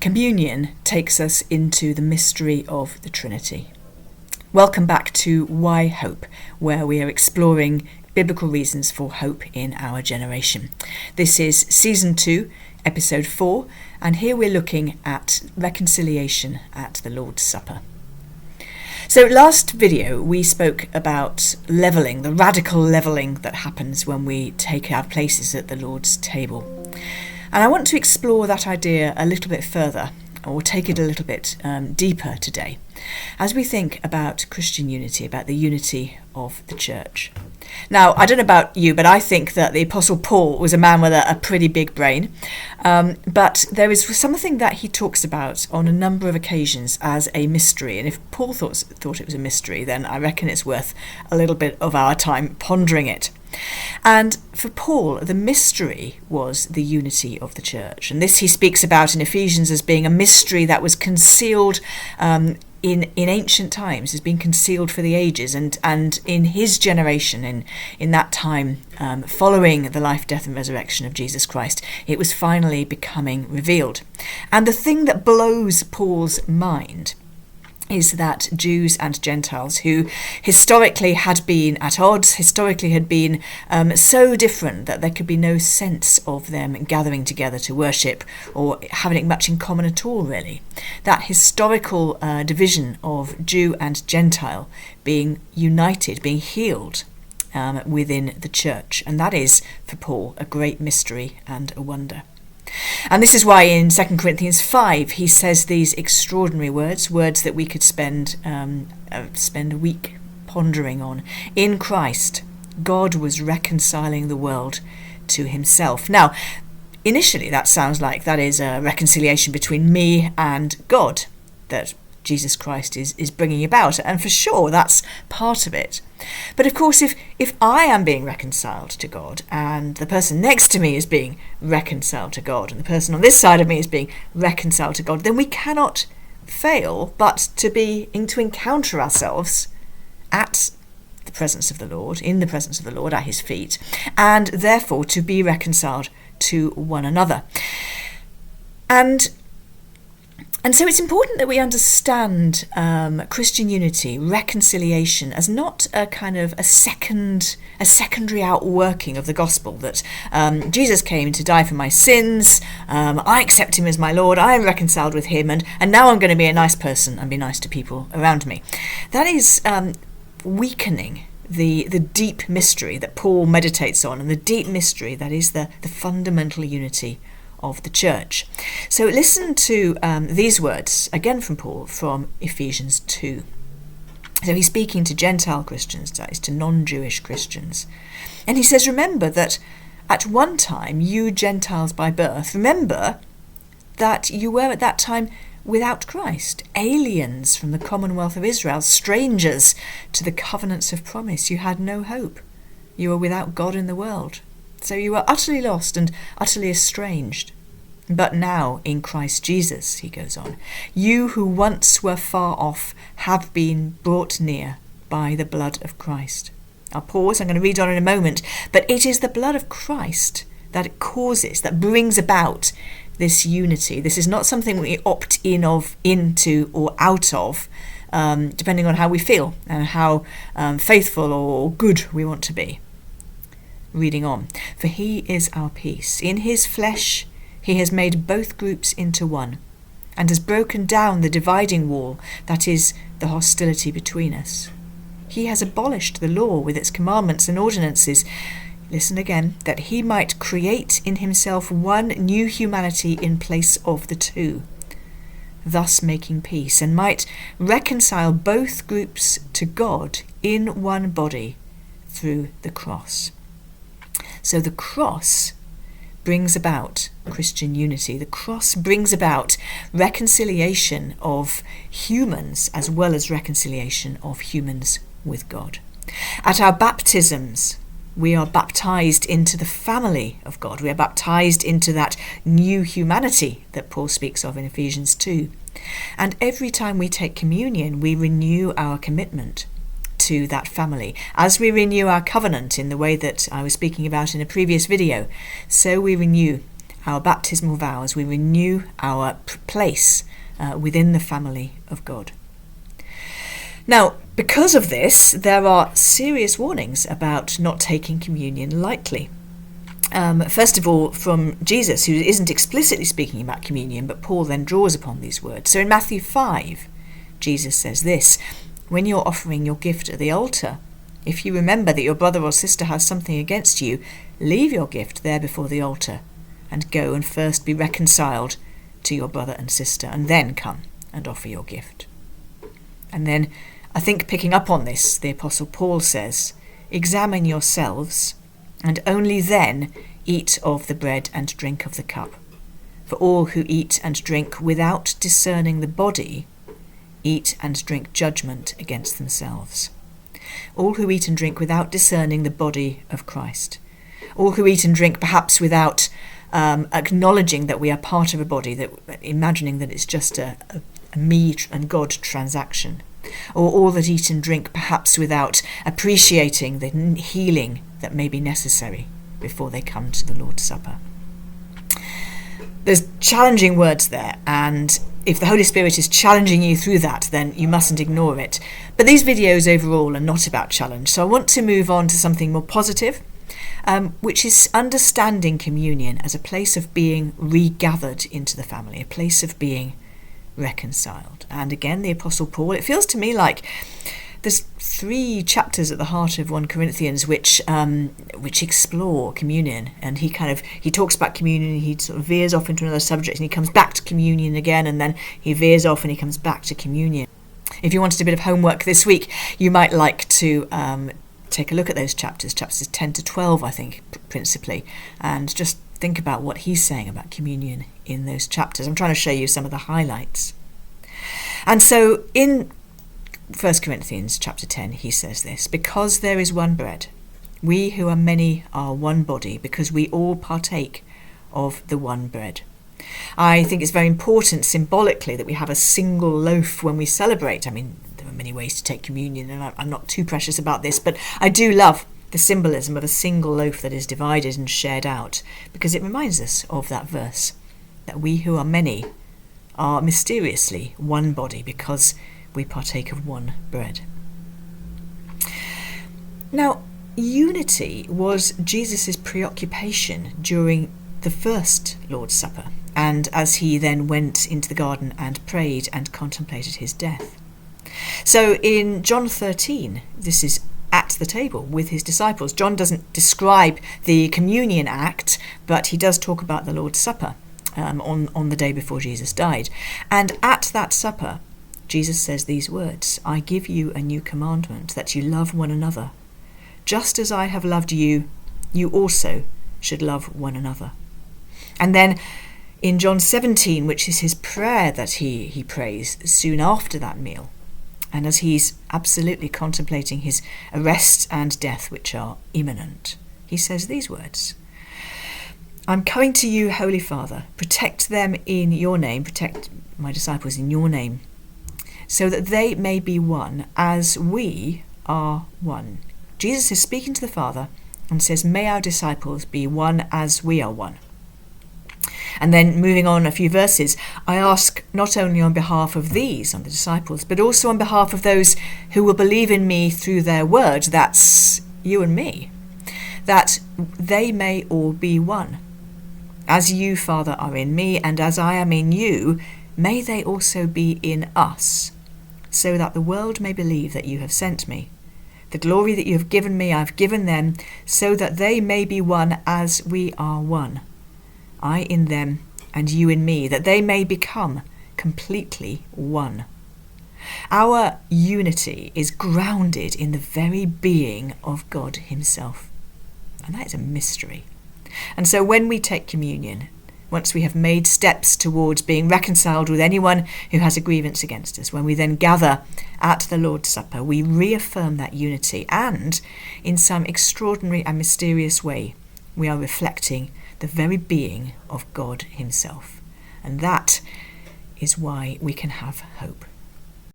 Communion takes us into the mystery of the Trinity. Welcome back to Why Hope, where we are exploring biblical reasons for hope in our generation. This is Season 2, Episode 4, and here we're looking at reconciliation at the Lord's Supper. So last video we spoke about levelling, the radical levelling that happens when we take our places at the Lord's table. And I want to explore that idea a little bit further, or take it a little bit deeper today, as we think about Christian unity, about the unity of the church. Now, I don't know about you, but I think that the Apostle Paul was a man with a pretty big brain, but there is something that he talks about on a number of occasions as a mystery, and if Paul thought it was a mystery, then I reckon it's worth a little bit of our time pondering it. And for Paul, the mystery was the unity of the church. And this he speaks about in Ephesians as being a mystery that was concealed in ancient times, has been concealed for the ages. And in his generation, in that time, following the life, death and resurrection of Jesus Christ, it was finally becoming revealed. And the thing that blows Paul's mind is that Jews and Gentiles, who historically had been at odds, historically had been so different that there could be no sense of them gathering together to worship or having much in common at all, really. That historical division of Jew and Gentile being united, being healed within the church. And that is, for Paul, a great mystery and a wonder. And this is why in 2 Corinthians 5 he says these extraordinary words that we could spend a week pondering on. In Christ, God was reconciling the world to himself. Now, initially that sounds like that is a reconciliation between me and God that Jesus Christ is bringing about, and for sure that's part of it. But of course, if I am being reconciled to God, and the person next to me is being reconciled to God, and the person on this side of me is being reconciled to God, then we cannot fail but to encounter ourselves at the presence of the Lord, in the presence of the Lord, at his feet, and therefore to be reconciled to one another. And so it's important that we understand Christian unity, reconciliation, as not a kind of a secondary outworking of the gospel, that Jesus came to die for my sins, I accept him as my Lord, I am reconciled with him, and now I'm going to be a nice person and be nice to people around me. That is weakening the deep mystery that Paul meditates on, and the deep mystery that is the fundamental unity of the church. So listen to these words, again from Paul, from Ephesians 2. So he's speaking to Gentile Christians, that is to non-Jewish Christians. And he says, remember that at one time, you Gentiles by birth, remember that you were at that time without Christ, aliens from the commonwealth of Israel, strangers to the covenants of promise. You had no hope. You were without God in the world. So you were utterly lost and utterly estranged. But now in Christ Jesus, he goes on, you who once were far off have been brought near by the blood of Christ. I'll pause, I'm going to read on in a moment, but it is the blood of Christ that causes, that brings about this unity. This is not something we opt into or out of, depending on how we feel and how faithful or good we want to be. Reading on, for he is our peace. In his flesh he has made both groups into one, and has broken down the dividing wall that is the hostility between us. He has abolished the law with its commandments and ordinances. Listen again, that he might create in himself one new humanity in place of the two, thus making peace, and might reconcile both groups to God in one body through the cross. So the cross brings about Christian unity. The cross brings about reconciliation of humans as well as reconciliation of humans with God. At our baptisms, we are baptized into the family of God. We are baptized into that new humanity that Paul speaks of in Ephesians 2. And every time we take communion, we renew our commitment to that family. As we renew our covenant in the way that I was speaking about in a previous video, so we renew our baptismal vows, we renew our place within the family of God. Now, because of this, there are serious warnings about not taking communion lightly. First of all, from Jesus, who isn't explicitly speaking about communion, but Paul then draws upon these words. So in Matthew 5, Jesus says this: "When you're offering your gift at the altar, if you remember that your brother or sister has something against you, leave your gift there before the altar and go and first be reconciled to your brother and sister, and then come and offer your gift." And then, I think picking up on this, the Apostle Paul says, "Examine yourselves, and only then eat of the bread and drink of the cup. For all who eat and drink without discerning the body eat and drink judgment against themselves. All who eat and drink without discerning the body of Christ. All who eat and drink perhaps without acknowledging that we are part of a body, that imagining that it's just a me and God transaction. Or all that eat and drink perhaps without appreciating the healing that may be necessary before they come to the Lord's Supper." There's challenging words there, and if the Holy Spirit is challenging you through that, then you mustn't ignore it. But these videos overall are not about challenge, so I want to move on to something more positive, which is understanding communion as a place of being regathered into the family, a place of being reconciled. And again, the Apostle Paul, it feels to me like there's 3 chapters at the heart of 1 Corinthians which explore communion, and he talks about communion, he sort of veers off into another subject, and he comes back to communion again, and then he veers off and he comes back to communion. If you wanted a bit of homework this week, you might like to take a look at those chapters 10 to 12, I think, principally, and just think about what he's saying about communion in those chapters. I'm trying to show you some of the highlights. And so in 1 Corinthians chapter 10, he says this: "Because there is one bread, we who are many are one body, because we all partake of the one bread." I think it's very important symbolically that we have a single loaf when we celebrate. I mean, there are many ways to take communion, and I'm not too precious about this, but I do love the symbolism of a single loaf that is divided and shared out, because it reminds us of that verse, that we who are many are mysteriously one body, because we partake of one bread. Now, unity was Jesus' preoccupation during the first Lord's Supper, and as he then went into the garden and prayed and contemplated his death. So in John 13, this is at the table with his disciples. John doesn't describe the communion act, but he does talk about the Lord's Supper on the day before Jesus died. And at that supper, Jesus says these words: "I give you a new commandment, that you love one another. Just as I have loved you, you also should love one another." And then in John 17, which is his prayer that he prays soon after that meal, and as he's absolutely contemplating his arrest and death, which are imminent, he says these words: "I'm coming to you, Holy Father, protect them in your name, protect my disciples in your name, so that they may be one as we are one." Jesus is speaking to the Father and says, "May our disciples be one as we are one." And then moving on a few verses, "I ask not only on behalf of these, on the disciples, but also on behalf of those who will believe in me through their word," that's you and me, "that they may all be one. As you, Father, are in me, and as I am in you, may they also be in us, so that the world may believe that you have sent me. The glory that you have given me, I have given them, so that they may be one as we are one. I in them, and you in me, that they may become completely one." Our unity is grounded in the very being of God himself. And that is a mystery. And so when we take communion, once we have made steps towards being reconciled with anyone who has a grievance against us, when we then gather at the Lord's Supper, we reaffirm that unity, and in some extraordinary and mysterious way, we are reflecting the very being of God himself. And that is why we can have hope.